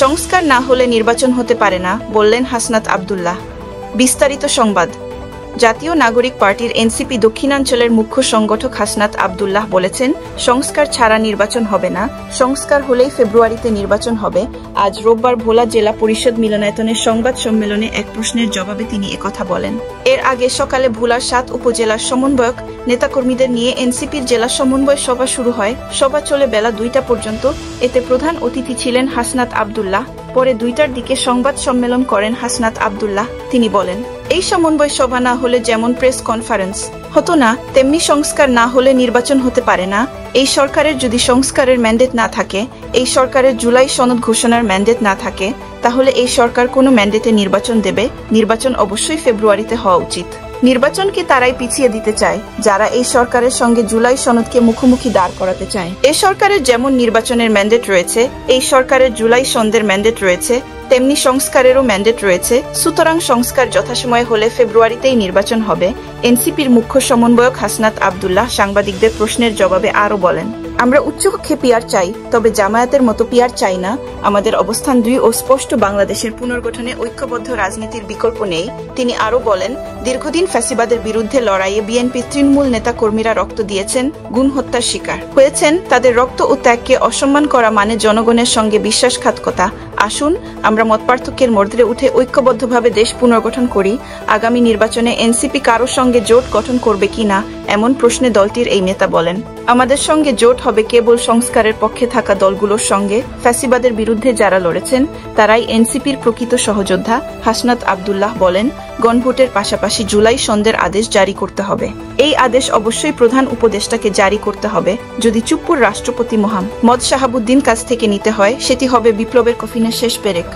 সংস্কার না হলে নির্বাচন হতে পারে না, বললেন হাসনাত আব্দুল্লাহ। বিস্তারিত সংবাদ। জাতীয় নাগরিক পার্টির এনসিপি দক্ষিণাঞ্চলের মুখ্য সংগঠক হাসনাত আব্দুল্লাহ বলেছেন, সংস্কার ছাড়া নির্বাচন হবে না, সংস্কার হলেই ফেব্রুয়ারিতে নির্বাচন হবে। আজ রোববার ভোলা জেলা পরিষদ মিলনায়তনের সংবাদ সম্মেলনে এক প্রশ্নের জবাবে তিনি একথা বলেন। এর আগে সকালে ভোলার 7 উপজেলার সমন্বয়ক নেতাকর্মীদের নিয়ে এনসিপির জেলা সমন্বয় সভা শুরু হয়। সভা চলে বেলা 2টা পর্যন্ত। এতে প্রধান অতিথি ছিলেন হাসনাত আব্দুল্লাহ। পরে 2টার দিকে সংবাদ সম্মেলন করেন হাসনাত আব্দুল্লাহ। তিনি বলেন, এই সমন্বয় সভা না হলে যেমন প্রেস কনফারেন্স হতো না, তেমনি সংস্কার না হলে নির্বাচন হতে পারে না। এই সরকারের যদি সংস্কারের ম্যান্ডেট না থাকে, এই সরকারের জুলাই সনদ ঘোষণার ম্যান্ডেট না থাকে, তাহলে এই সরকার কোনো ম্যান্ডেটে নির্বাচন দেবে। নির্বাচন অবশ্যই ফেব্রুয়ারিতে হওয়া উচিত। নির্বাচনকে তারাই পিছিয়ে দিতে চায় যারা এই সরকারের সঙ্গে জুলাই সনদকে মুখোমুখি দাঁড় করাতে চায়। এই সরকারের যেমন নির্বাচনের ম্যান্ডেট রয়েছে, এই সরকারের জুলাই সনদের ম্যান্ডেট রয়েছে, তেমনি সংস্কারেরও ম্যান্ডেট রয়েছে। সুতরাং সংস্কার যথাসময়ে হলে ফেব্রুয়ারিতেই নির্বাচন হবে। এনসিপির মুখ্য সমন্বয়ক হাসনাত আব্দুল্লাহ সাংবাদিকদের প্রশ্নের জবাবে আরও বলেন, আমরা উচ্চকক্ষে পিয়ার চাই, তবে জামায়াতের মতো পিয়ার চাই না। আমাদের অবস্থান দৃঢ় ও স্পষ্ট, বাংলাদেশের পুনর্গঠনে ঐক্যবদ্ধ রাজনীতির বিকল্প নেই। তিনি আরও বলেন, দীর্ঘদিন ফ্যাসিবাদের বিরুদ্ধে লড়াইয়ে বিএনপি তৃণমূল নেতা কর্মীরা রক্ত দিয়েছেন, গুম হত্যার শিকার হয়েছেন। তাদের রক্ত ও ত্যাগকে অসম্মান করা মানে জনগণের সঙ্গে বিশ্বাসঘাতকতা। আসুন আমরা মতপার্থক্যের মধ্যে উঠে ঐক্যবদ্ধভাবে দেশ পুনর্গঠন করি। আগামী নির্বাচনে এনসিপি কারোর সঙ্গে জোট গঠন করবে কিনা এমন প্রশ্নে দলটির এই নেতা বলেন, আমাদের সঙ্গে জোট হবে কেবল সংস্কারের পক্ষে থাকা দলগুলোর সঙ্গে। ফ্যাসিবাদের বিরুদ্ধে যারা লড়েছেন তারাই এনসিপির প্রকৃত সহযোদ্ধা। হাসনাত আব্দুল্লাহ বলেন, গণভোটের পাশাপাশি জুলাই সনদের আদেশ জারি করতে হবে। এই আদেশ অবশ্যই প্রধান উপদেষ্টাকে জারি করতে হবে। যদি চুপ্পুর রাষ্ট্রপতি মোহাম্মদ শাহাবুদ্দিন কাছ থেকে নিতে হয়, সেটি হবে বিপ্লবের কফিনের শেষ পেরেক।